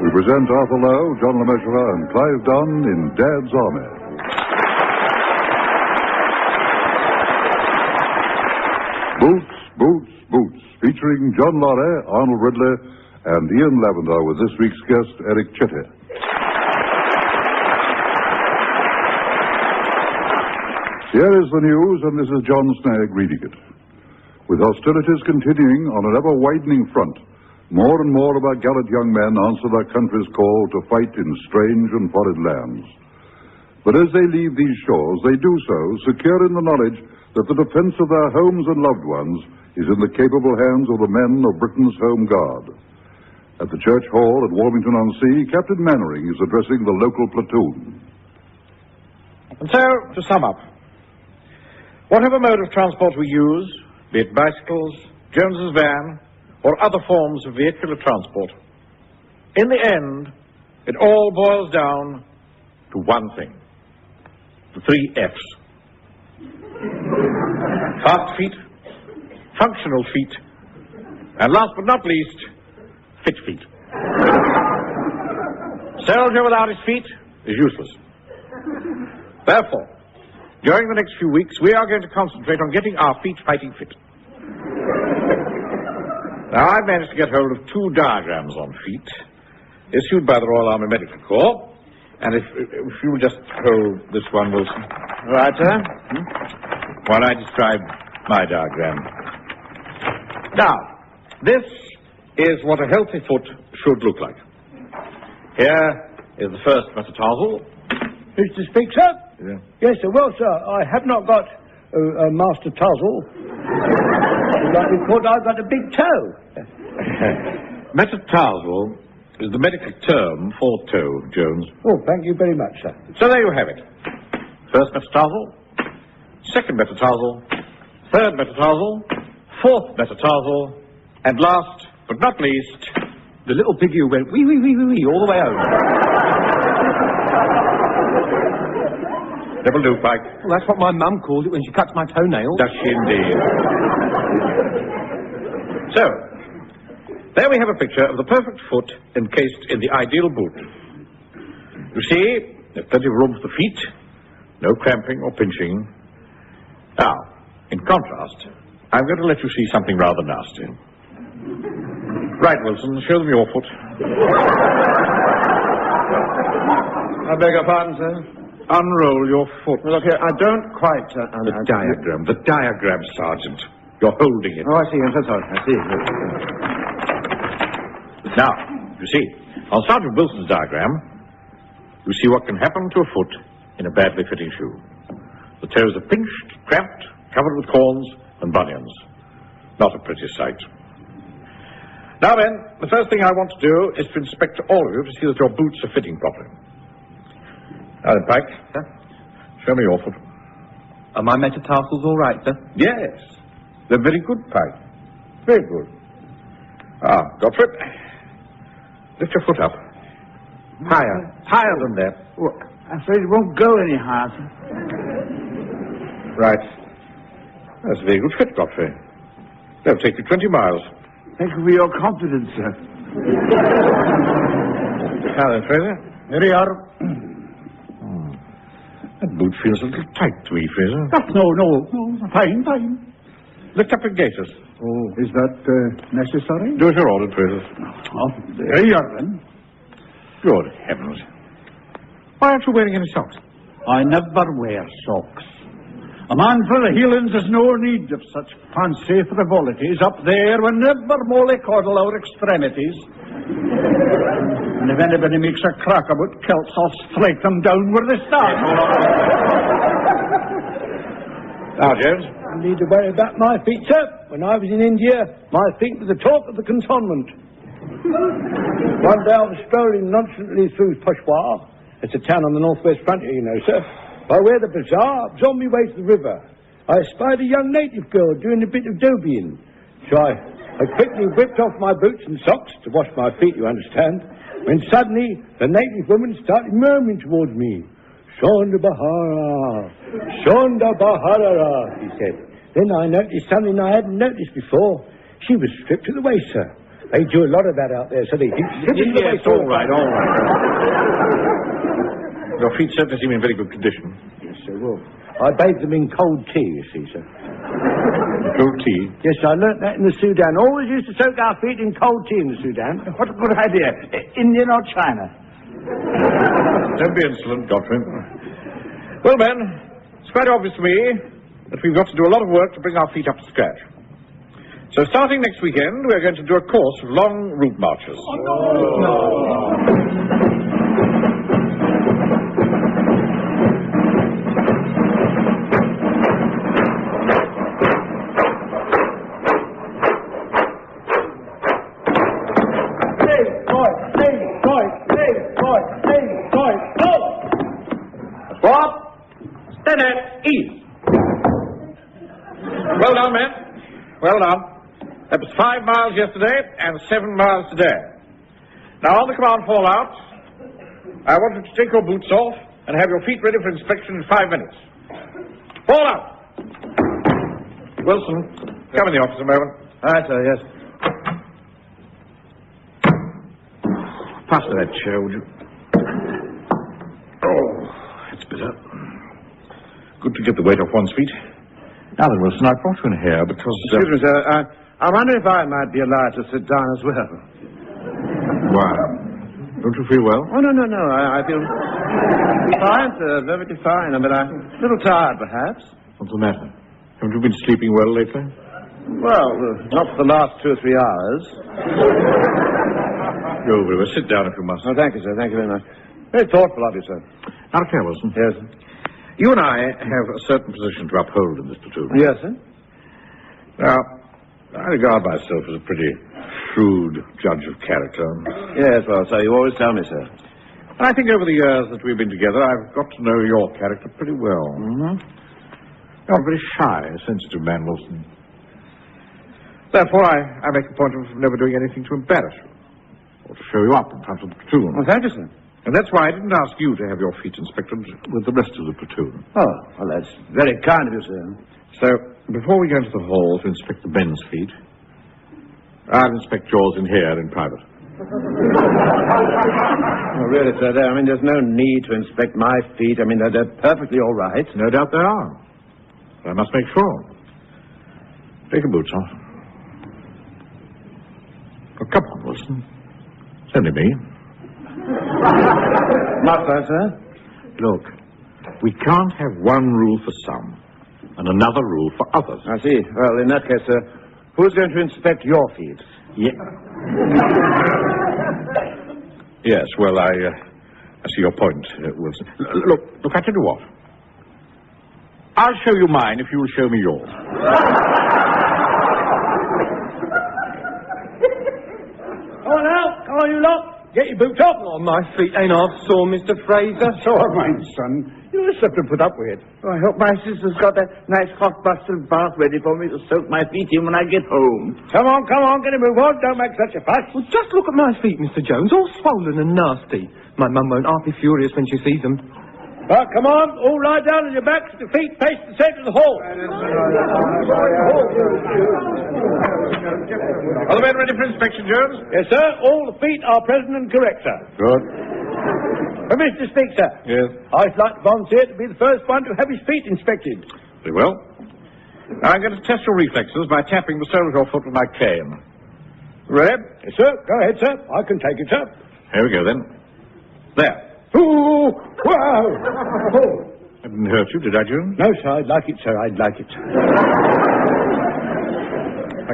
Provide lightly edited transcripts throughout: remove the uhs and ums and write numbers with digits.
We present Arthur Lowe, John LeMessurier, and Clive Dunn in Dad's Army. Boots, Boots, Boots, featuring John Lorry, Arnold Ridley, and Ian Lavender with this week's guest, Eric Chitty. Here is the news, and this is John Snagg reading it. With hostilities continuing on an ever-widening front, more and more of our gallant young men answer their country's call to fight in strange and foreign lands. But as they leave these shores, they do so secure in the knowledge that the defense of their homes and loved ones is in the capable hands of the men of Britain's Home Guard. At the church hall at Warmington-on-Sea, Captain Mannering is addressing the local platoon. And so, to sum up, whatever mode of transport we use, be it bicycles, Jones's van, or other forms of vehicular transport, in the end, it all boils down to one thing. The 3 F's. Fast feet, functional feet, and last but not least, fit feet. Sergio without his feet is useless. Therefore, during the next few weeks, we are going to concentrate on getting our feet fighting fit. Now, I've managed to get hold of 2 diagrams on feet, issued by the Royal Army Medical Corps. And if you will just hold this one, Wilson. Right, sir. While I describe my diagram. Now, this is what a healthy foot should look like. Here is the first metatarsal. Who's to speak, sir? Yeah. Yes, sir. Well, sir, I have not got a master tarsal. Because I've got a big toe. Metatarsal is the medical term for toe, Jones. Oh, thank you very much, sir. So there you have it. First metatarsal, second metatarsal, third metatarsal, fourth metatarsal, and last but not least, the little piggy who went wee, wee, wee, wee, wee, all the way home. That'll do, Pike. Well, that's what my mum calls it when she cuts my toenails. Does she indeed? So, there we have a picture of the perfect foot encased in the ideal boot. You see, there's plenty of room for the feet, no cramping or pinching. Now, in contrast, I'm going to let you see something rather nasty. Right, Wilson, show them your foot. I beg your pardon, sir? Unroll your foot. Well, look here, I don't quite... The diagram, Sergeant. You're holding it. Oh, I see. I'm so sorry. I see. Now, you see, on Sergeant Wilson's diagram, you see what can happen to a foot in a badly fitting shoe. The toes are pinched, cramped, covered with corns and bunions. Not a pretty sight. Now then, the first thing I want to do is to inspect all of you to see that your boots are fitting properly. Now then, Pike, Sir? show me your foot. Are my metatarsals all right, sir? Yes, they're very good, Pike. Very good. Ah, Gottfried, lift your foot up. Higher than that. Well, I'm afraid it won't go any higher, sir. Right. That's a very good fit, Godfrey. That'll take you 20 miles. Thank you for your confidence, sir. Now then, Fraser. Here we are. That boot feels a little tight to me, Fraser. No. Fine. Lift up your gaiters. Oh, is that necessary? Do as you're ordered, Fraser. Oh, there you are, then. Good heavens. Why aren't you wearing any socks? I never wear socks. A man for the healings has no need of such fancy frivolities. Up there will never mollycoddle our extremities. And if anybody makes a crack about kilts, I'll strike them down where they stand. Now, Jones. I need to worry about my feet, sir. When I was in India, my feet were the talk of the cantonment. One day I was strolling nonchalantly through Peshawar. It's a town on the northwest frontier, you know, sir. By way of the bazaar, I was on my way to the river. I espied a young native girl doing a bit of dobying. So I quickly whipped off my boots and socks to wash my feet, you understand. When suddenly the native woman started murmuring towards me. Shonda Bahara, he said. Then I noticed something I hadn't noticed before. She was stripped to the waist, sir. They do a lot of that out there, so they think... Yes, all right. Your feet certainly seem in very good condition. Yes, sir, well, I bathe them in cold tea, you see, sir. Cold tea? Yes, I learnt that in the Sudan. Always used to soak our feet in cold tea in the Sudan. What a good idea. Indian or China? Don't be insolent, Godfrey. Well, men, it's quite obvious to me that we've got to do a lot of work to bring our feet up to scratch. So starting next weekend, we're going to do a course of long route marches. Oh, no. Well done, men. Well done. That was 5 miles yesterday and 7 miles today. Now, on the command fallout, I want you to take your boots off and have your feet ready for inspection in 5 minutes. Fall out! Wilson, come in the office a moment. Aye, sir, yes. Pass to that chair, would you? Oh, it's bitter. Good to get the weight off one's feet. Now then, Wilson, I brought you in here because... Excuse me, sir. I wonder if I might be allowed to sit down as well. Why? Don't you feel well? Oh, no. I feel fine, sir. Perfectly fine. But I'm a little tired, perhaps. What's the matter? Haven't you been sleeping well lately? Well, not for the last 2 or 3 hours. Oh, very well. Sit down if you must. Oh, thank you, sir. Thank you very much. Very thoughtful of you, sir. Now, look here, Wilson. Yes, sir. You and I have a certain position to uphold in this platoon. Yes, sir. Now, I regard myself as a pretty shrewd judge of character. Yes, well, sir, you always tell me, sir. And I think over the years that we've been together, I've got to know your character pretty well. Mm-hmm. You're a very shy, sensitive man, Wilson. Therefore, I make a point of never doing anything to embarrass you or to show you up in front of the platoon. Well, thank you, sir. And that's why I didn't ask you to have your feet inspected with the rest of the platoon. Oh, well, that's very kind of you, sir. So, before we go into the hall to inspect the men's feet, I'll inspect yours in here in private. Oh, really, sir, there's no need to inspect my feet. They're perfectly all right. No doubt they are. But I must make sure. Take your boots off. Oh, come on, Wilson. It's only me. Not so, sir. Look, we can't have one rule for some and another rule for others. I see. Well, in that case, sir, who's going to inspect your feet? Yes, well, I see your point, Wilson. Look, I tell you what. I'll show you mine if you'll show me yours. Come on now. Come on, you lot. Get your boots off. Oh, my feet ain't half sore, Mr. Fraser. So are mine, son. You just have to put up with it. Oh, I hope my sister's got that nice hot busted bath ready for me to soak my feet in when I get home. Come on, get a move on. Don't make such a fuss. Well, just look at my feet, Mr. Jones, all swollen and nasty. My mum won't half be furious when she sees them. Well, come on, all lie down on your backs, the feet face the centre of the hall. Are the men ready for inspection, Jones? Yes, sir. All the feet are present and correct, sir. Good. Permission to speak, sir. Yes. I'd like to volunteer to be the first one to have his feet inspected. Very well. Now I'm going to test your reflexes by tapping the sole of your foot with my cane. Ready? Yes, sir. Go ahead, sir. I can take it, sir. Here we go, then. There. Ooh! Wow! Oh. I didn't hurt you, did I, June? No, sir. I'd like it, sir. I'd like it.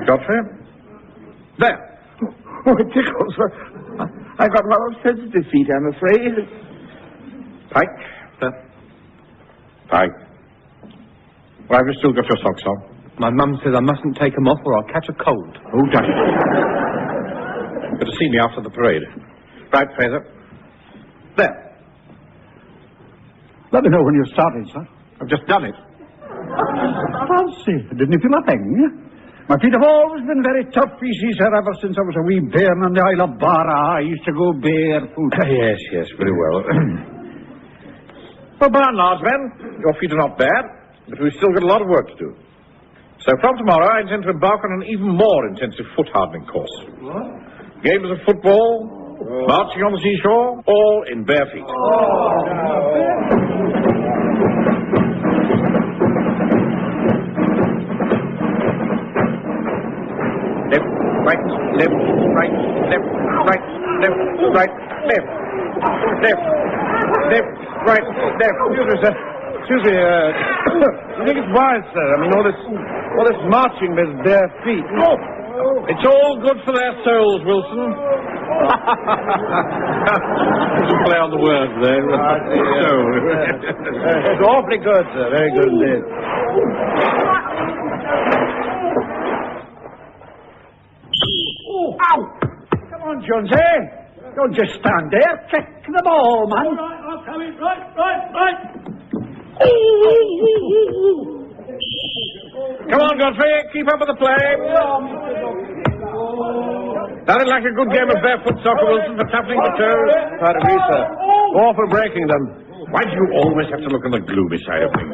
Godfrey? There. Oh, it tickles. I've got rather sensitive feet, I'm afraid. Pike? There. Pike. Why have you still got your socks on? My mum says I mustn't take them off or I'll catch a cold. Oh, dash it. Better see me after the parade. Right, Fraser. There. Let me know when you're starting, sir. I've just done it. Fancy. Didn't you feel a thing? My feet have always been very tough, you see, sir, ever since I was a wee bairn on the Isle of Barra. I used to go barefoot. Yes, very well. Well, by and large, men, your feet are not bad, but we've still got a lot of work to do. So from tomorrow, I intend to embark on an even more intensive foot hardening course. What? Games of football, marching on the seashore, all in bare feet. Left, right, left, right, left, right, left, right, left, left, left, right, left. Excuse me, you think it's wise, sir? I mean, all this marching with bare feet. Oh, it's all good for their souls, Wilson. You play on the words there. It's awfully good, sir. Very good indeed. Ow! Come on, Jonesy. Don't just stand there. Kick the ball, man. All right, I'm coming. Right. Come on, Godfrey, keep up with the play. Sounded like a good game of barefoot soccer, Wilson, for tapping the toes. Quite agree, sir. Or for breaking them. Why do you always have to look on the gloomy side of things?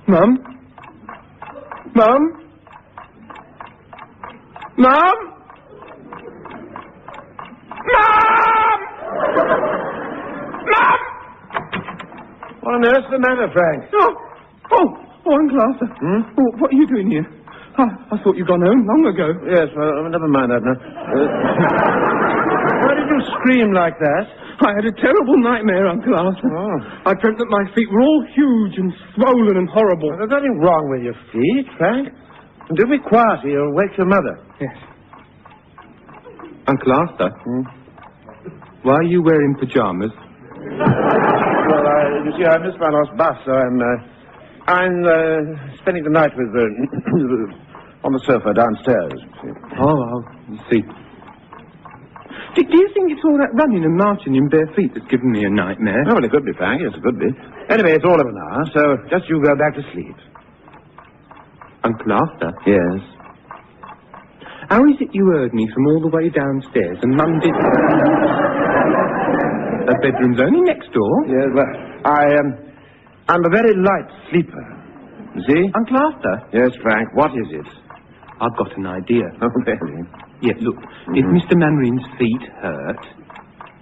Mum? Mum? Mum? Mum! Mum! What on earth's the matter, Frank? Uncle Arthur. What are you doing here? I thought you'd gone home long ago. Yes, well, never mind that now. Why did you scream like that? I had a terrible nightmare, Uncle Arthur. Oh. I dreamt that my feet were all huge and swollen and horrible. There's nothing wrong with your feet, Frank. And do be quiet or you'll wake your mother. Yes. Uncle Arthur? Why are you wearing pyjamas? Well, you see, I missed my last bus, so I'm spending the night with on the sofa downstairs. Oh, you see. Do you think it's all that running and marching in bare feet that's given me a nightmare? Oh, well, it could be, Frank. Yes, it could be. Anyway, it's all over now, so just you go back to sleep. Uncle Arthur? Yes? How is it you heard me from all the way downstairs and Mum didn't? Her bedroom's only next door. Yes, well, I'm a very light sleeper. You see? Uncle Arthur? Yes, Frank, what is it? I've got an idea. Oh, really? Yeah, look, if Mr. Mannering's feet hurt,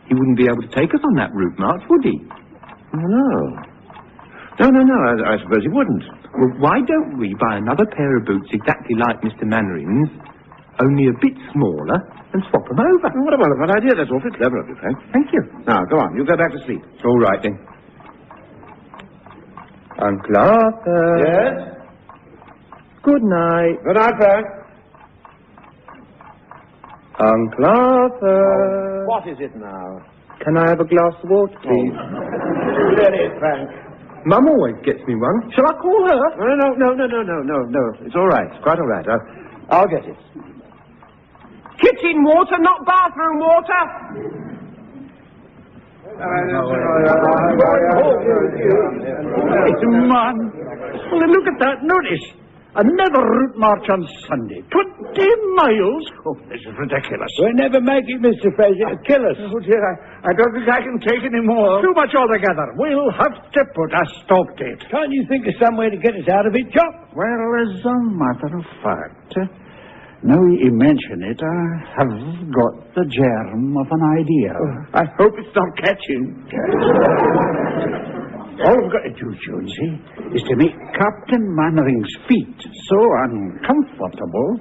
he wouldn't be able to take us on that route march, would he? No. No, I suppose he wouldn't. Well, why don't we buy another pair of boots exactly like Mr. Mannering's, only a bit smaller, and swap them over? Well, what a wonderful idea. That's awfully clever of you, Frank. Thank you. Now, go on. You go back to sleep. All right, then. Uncle Arthur. Yes? Good night. Good night, Frank. Uncle Arthur. What is it now? Can I have a glass of water, please? Really, Frank? Mum always gets me one. Shall I call her? No. It's all right. Quite all right. I'll get it. Kitchen water, not bathroom water. It's a man. Well, look at that. Notice. Another route march on Sunday. 20 miles? Oh, this is ridiculous. We'll never make it, Mr. Fraser. It'll kill us. Oh, dear, I don't think I can take any more. Too much altogether. We'll have to put a stop to it. Can't you think of some way to get us out of it, Chop? Well, as a matter of fact, now you mention it, I have got the germ of an idea. I hope it's not catching. All we've got to do, Jonesy, is to make Captain Mannering's feet so uncomfortable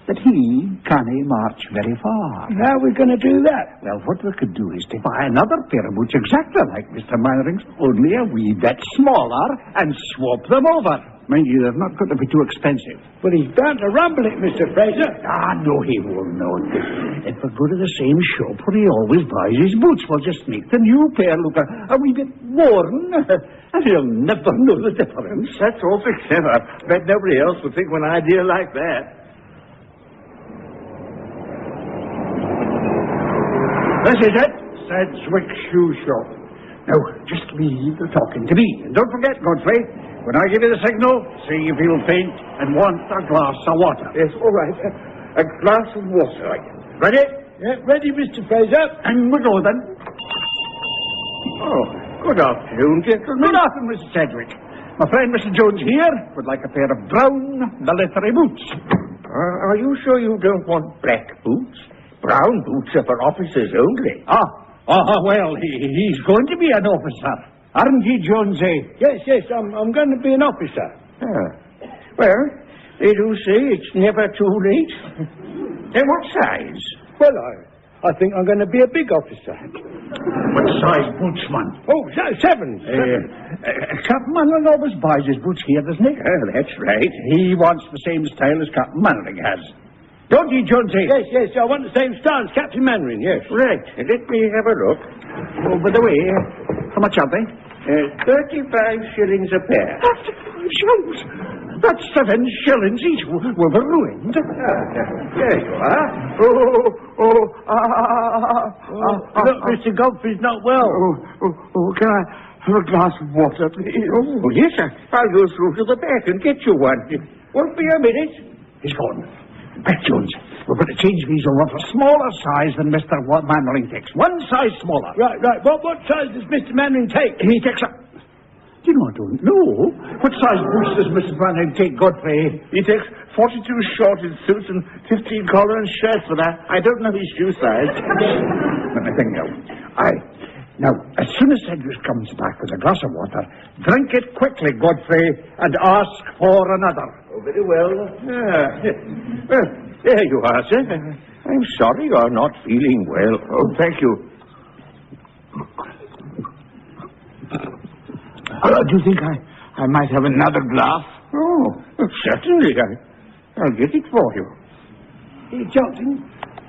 that he can't march very far. How are we going to do that? Well, what we could do is to buy another pair of boots exactly like Mr. Mannering's, only a wee bit smaller, and swap them over. Mind you, they're not going to be too expensive. But he's bound to rumble it, Mr. Fraser. No, he won't know. If we go to the same shop where he always buys his boots, we'll just make the new pair look a wee bit worn, and he'll never know the difference. That's awfully clever. Bet nobody else would think of an idea like that. This is it, Sedgwick Shoe Shop. Now, just leave the talking to me. And don't forget, Godfrey, when I give you the signal, say you feel faint and want a glass of water. Yes, all right. A glass of water. Ready? Yeah, ready, Mr. Fraser. And we go then. Oh, good afternoon, gentlemen. Good afternoon, Mr. Sedgwick. My friend Mr. Jones here would like a pair of brown military boots. Are you sure you don't want black boots? Brown boots are for officers only. Well, he's going to be an officer. Aren't he, Jonesy? Yes, I'm going to be an officer. Well, they do say it's never too late. Then what size? Well, I think I'm going to be a big officer. What size boots, man? Oh, 7. Captain Mannering always buys his boots here, doesn't he? That's right. He wants the same style as Captain Mannering has. Don't you, Jonesy? Yes, I want the same style as Captain Mannering, yes. Right. Let me have a look. Oh, by the way, how much are they? 35 shillings a pair. 35 shillings? That's 7 shillings each. We're ruined. There you are. Look, Mr. Godfrey's not well. Can I have a glass of water, please? Oh, yes, sir. I'll go through to the back and get you one. Won't be a minute. He's gone. Back, Jones. We're going to change these over for smaller size than Mr. Mannering takes. One size smaller. Right. What size does Mr. Mannering take? He takes a... Do you know, I don't know. What size boots does Mr. Mannering take, Godfrey? He takes 42 short in suits and 15 collar and shirts for that. I don't know his shoe size. Let me think now. Now, as soon as Sedgwick comes back with a glass of water, drink it quickly, Godfrey, and ask for another. Oh, very well. Well, there you are, sir. I'm sorry you're not feeling well. Oh, thank you. Do you think I might have another glass? Oh, certainly. I'll get it for you. Hey, Johnson,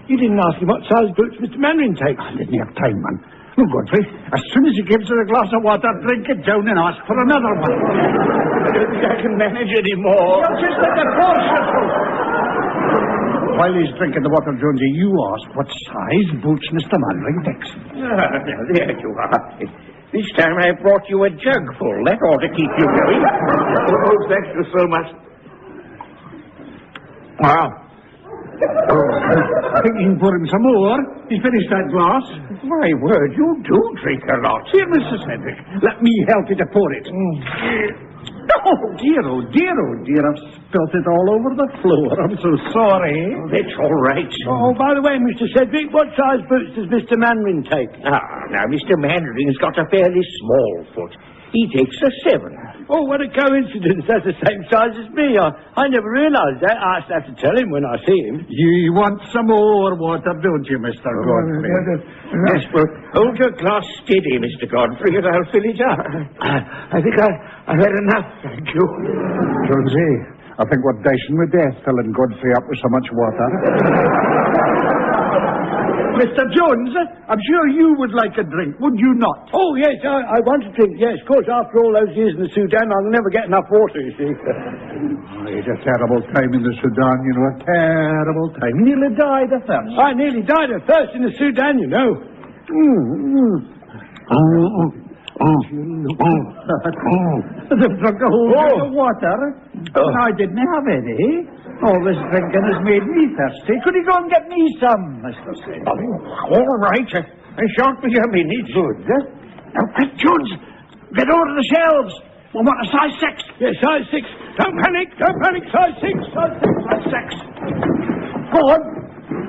you didn't ask him what size boots Mr. Mannering takes. I didn't have time, man. Look, Godfrey, as soon as he gives her a glass of water, drink it down and ask for another one. I don't think I can manage any more. Just like a cautious. While he's drinking the water, Jonesy, you ask what size boots Mr. Mannering takes. There you are. This time I brought you a jug full. That ought to keep you going. Oh, thank you so much. Wow. I think you can pour him some more. He's finished that glass. My word, you do drink a lot. Here, Mr. Sedgwick, let me help you to pour it. Oh, dear, I've spilt it all over the floor. I'm so sorry. That's all right. Oh, by the way, Mr. Sedgwick, what size boots does Mr. Mannering take? Now, Mr. Mandarin's got a fairly small foot. He takes a 7. Oh, what a coincidence. That's the same size as me. I never realised that. I have to tell him when I see him. You want some more water, don't you, Mr. Godfrey? Yes, but hold your glass steady, Mr. Godfrey, and I'll fill it up. I think I've had enough, thank you. Jonesy, I think we're dashing with death, filling Godfrey up with so much water. Mr. Jones, I'm sure you would like a drink, would you not? Oh, yes, I want a drink. Yes, of course, after all those years in the Sudan, I'll never get enough water, you see. It's a terrible time in the Sudan, you know, a terrible time. Nearly died of thirst. I nearly died of thirst in the Sudan, you know. They've drunk a whole drink of water, and I didn't have any. All this drinking has made me thirsty. Could you go and get me some, Mr. Sedgwick? All right. I shan't be a minute. Good. Now, quick, Jones, get over to the shelves. We want a size 6. Yes, size 6. Don't panic, size 6. Size 6. Go on.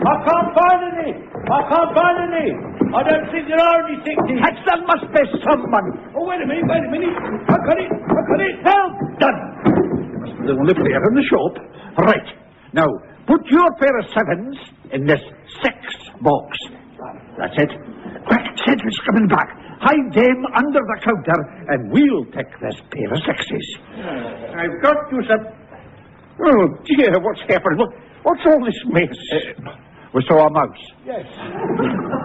I can't find any. I don't think there are any 60s. There must be someone. Oh, wait a minute. I got it. Help! Done. The only pair in the shop. Right. Now, put your pair of 7s in this 6 box. That's it. Quick, Sedgwick's coming back. Hide them under the counter, and we'll take this pair of 6s. I've got you some... Oh, dear, what's happened? What's all this mess? We saw a mouse. Yes.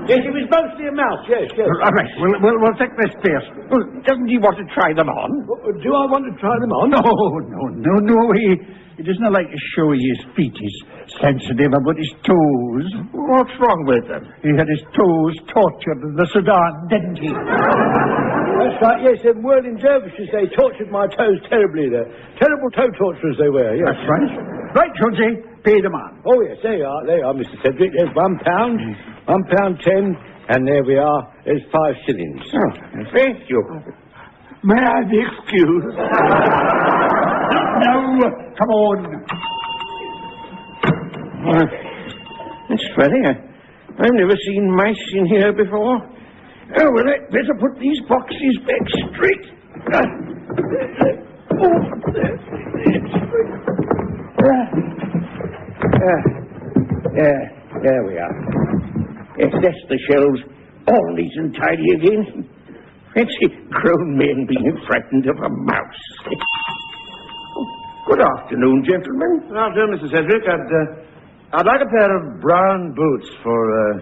Yes, it was mostly a mouse, yes. All right, we'll take this pair. Well, doesn't he want to try them on? Do I want to try them on? No. He doesn't like to show his feet. He's sensitive about his toes. What's wrong with them? He had his toes tortured in the Sudan, didn't he? That's right, yes, them whirling dervishes, they tortured my toes terribly there. Terrible toe torturers they were, yes. That's right. Right, Jonesy, pay them on. Oh, yes, they are, Mr. Cedric. There's £1, £1.10, and there we are, there's 5 shillings. Oh, thank you. May I be excused? No, come on. It's funny, I've never seen mice in here before. Oh, well, I'd better put these boxes back straight. There we are. Yes, that's the shelves. All neat and tidy again. Fancy grown men being frightened of a mouse. Good afternoon, gentlemen. Good afternoon, Mr. Cedric. I'd like a pair of brown boots for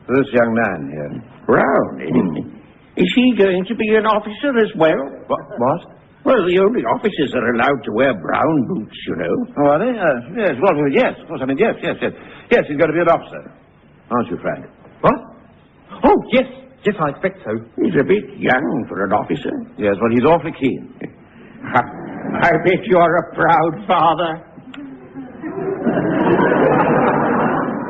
this young man here. Brown, eh? Is he going to be an officer as well? What? Well, the only officers are allowed to wear brown boots, you know. Oh, are they? Yes, well, yes, of course. I mean, yes. Yes, he's going to be an officer. Aren't you, Frank? What? Oh, yes, I expect so. He's a bit young for an officer. Yes, well, he's awfully keen. I bet you're a proud father.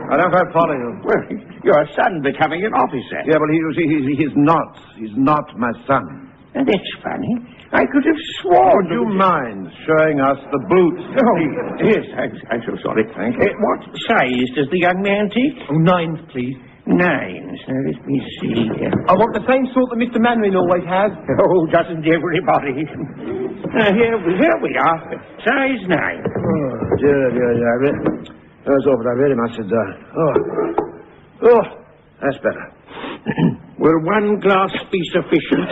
I don't quite follow you. Well, your son becoming an officer. Yeah, well, he's not. He's not my son. That's funny. I could have sworn... Would you mind showing us the boots? Oh, yes, I'm so sorry. Thank you. What size does the young man take? Oh, 9s, please. 9s. Now, let me see. I want the same sort that Mr. Mannering always has. Oh, doesn't everybody? Here we are. Size 9. Oh, dear. That's all, but I really must sit down. Oh, that's better. Will 1 glass be sufficient?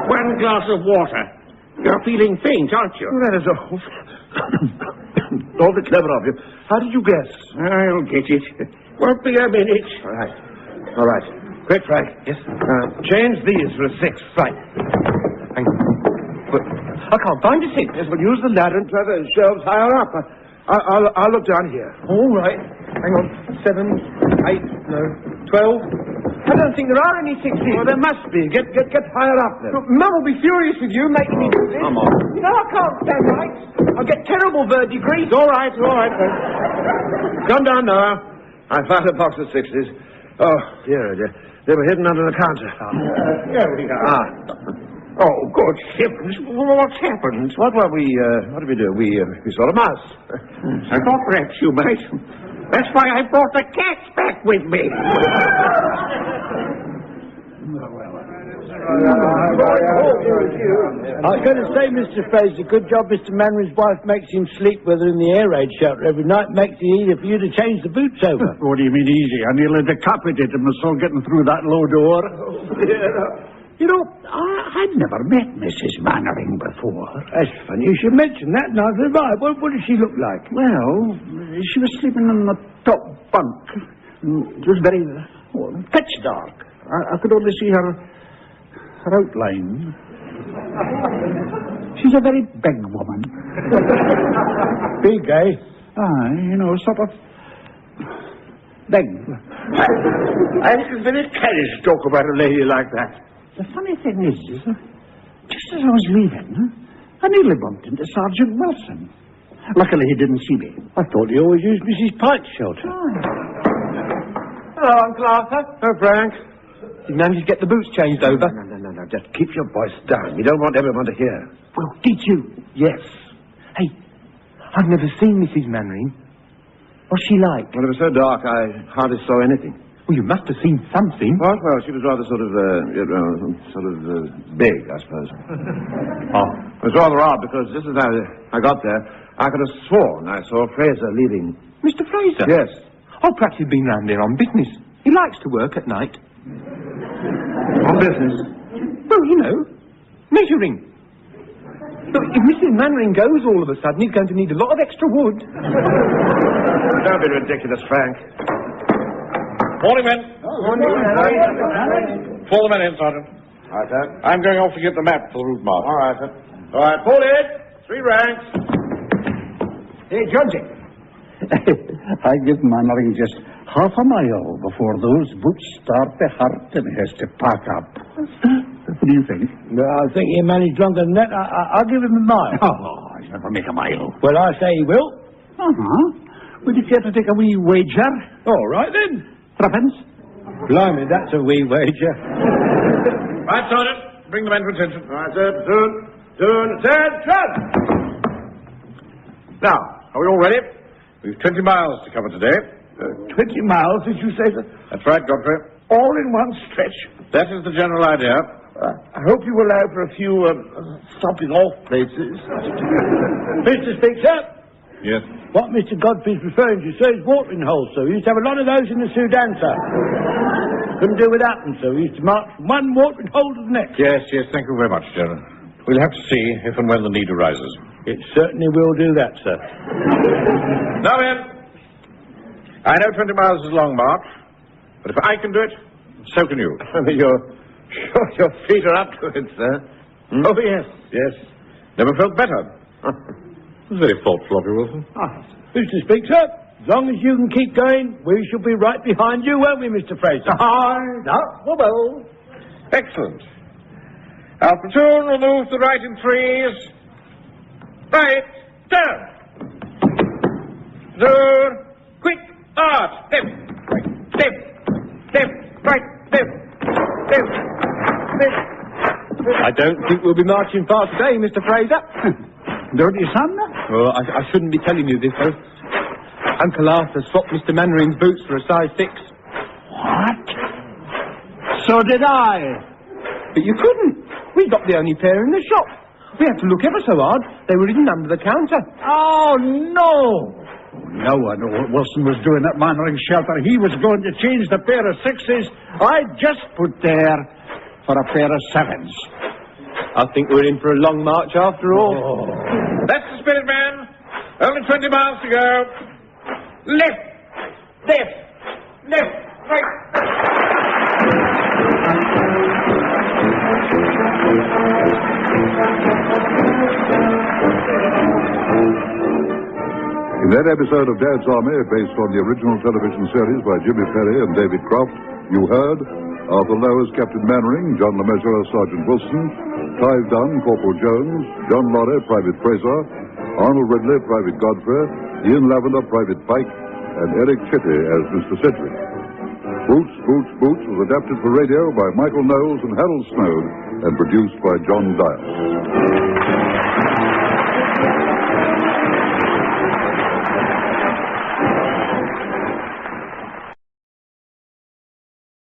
1 glass of water. You're feeling faint, aren't you? That is awfully clever of you. How did you guess? I'll get it. Won't be a minute. All right. Quick, Frank. Yes? Change these for a 6. Right. Hang on. But I can't find a 6. Yes, well, use the ladder and try the shelves higher up. I'll look down here. All right. Hang on. 7, 8, no, 12. I don't think there are any 6s. Well, there must be. Get higher up then. Look, Mum will be furious with you making me do this. Come on. You know I can't stand right. I'll get terrible verdigris. All right, Frank. Come down now. I found a box of 6s. Oh, dear. They were hidden under the counter. Here we are. Oh, good heavens. What's happened? What did we do? We saw a mouse. I thought perhaps you might. That's why I brought the cat back with me. I was going to say, Mr. Fraser, good job Mr. Mannering's wife makes him sleep with her in the air raid shelter every night. Makes it easier for you to change the boots over. What do you mean easy? I nearly decapitated myself getting through that low door. You know, I'd never met Mrs. Mannering before. That's funny. You should mention that. Neither have I. What does she look like? Well, she was sleeping in the top bunk. It was very pitch dark. I could only see her outline. She's a very big woman. Big, eh? Sort of big. I think it's very careless to talk about a lady like that. The funny thing is, just as I was leaving, I nearly bumped into Sergeant Wilson. Luckily, he didn't see me. I thought he always used Mrs. Pike's shelter. Hello, Uncle Arthur. Oh, Frank. Did you manage to get the boots changed over? No. Just keep your voice down. We don't want everyone to hear. Well, did you? Yes. Hey, I've never seen Mrs. Mannering. What's she like? Well, it was so dark, I hardly saw anything. Well, you must have seen something. What? Well, she was rather sort of big, I suppose. Oh. It was rather odd, because just as I got there, I could have sworn I saw Fraser leaving. Mr. Fraser? Yes. Oh, perhaps he'd been round there on business. He likes to work at night. On business? Well, measuring. Look, if Mrs. Mannering goes all of a sudden, he's going to need a lot of extra wood. Don't be ridiculous, Frank. Morning, men. Fall the men in, Sergeant. All right, sir. I'm going off to get the map for the route march. All right, sir. All right, pull it. 3 ranks. Hey, Jonesy. I give Mannering just half a mile before those boots start to hurt and he has to pack up. What do you think? No, I think he managed longer than that. I'll give him a mile. Oh, he'll never make a mile. Well, I say he will. Uh-huh. Would you care to take a wee wager? All right, then. Threepence? Blimey, that's a wee wager. Right, Sergeant. Bring the men to attention. All right, sir. Platoon, attention! Now, are we all ready? We've 20 miles to cover today. 20 miles, did you say, sir? That's right, Godfrey. All in one stretch. That is the general idea. I hope you allow for a few stopping off places. Mr. Speaker, Yes. what Mr. Godfrey's referring to, sir, is watering holes, sir. We used to have a lot of those in the Sudan, sir. Couldn't do without them, sir. We used to march from one watering hole to the next. Yes, thank you very much, General. We'll have to see if and when the need arises. It certainly will do that, sir. Now then, I know 20 miles is a long march, but if I can do it, so can you. Your feet are up to it, sir. Oh, yes. Never felt better. It was very thoughtful of you, Wilson. Mr. Speaker, as long as you can keep going, we shall be right behind you, won't we, Mr. Fraser? Well. Excellent. Our platoon will move to the right in threes. Right, turn. Platoon, quick, arch, left, right, left. I don't think we'll be marching far today, Mr. Fraser. Don't you, son? Well, I shouldn't be telling you this, though. Uncle Arthur swapped Mr. Mannering's boots for a size 6. What? So did I. But you couldn't. We got the only pair in the shop. We had to look ever so hard. They were hidden under the counter. Oh, no. Now I know what Wilson was doing at Mannering Shelter. He was going to change the pair of 6s I just put there for a pair of 7s. I think we're in for a long march after all. Oh. That's the spirit, man. Only 20 miles to go. Left, right. In that episode of Dad's Army, based on the original television series by Jimmy Perry and David Croft, you heard Arthur Lowe as Captain Mannering, John LeMessurier as Sergeant Wilson, Clive Dunn, Corporal Jones, John Lorry, Private Fraser, Arnold Ridley, Private Godfrey, Ian Lavender, Private Pike, and Eric Chitty as Mr. Sedgwick. Boots, Boots, Boots was adapted for radio by Michael Knowles and Harold Snowd and produced by John Dyer.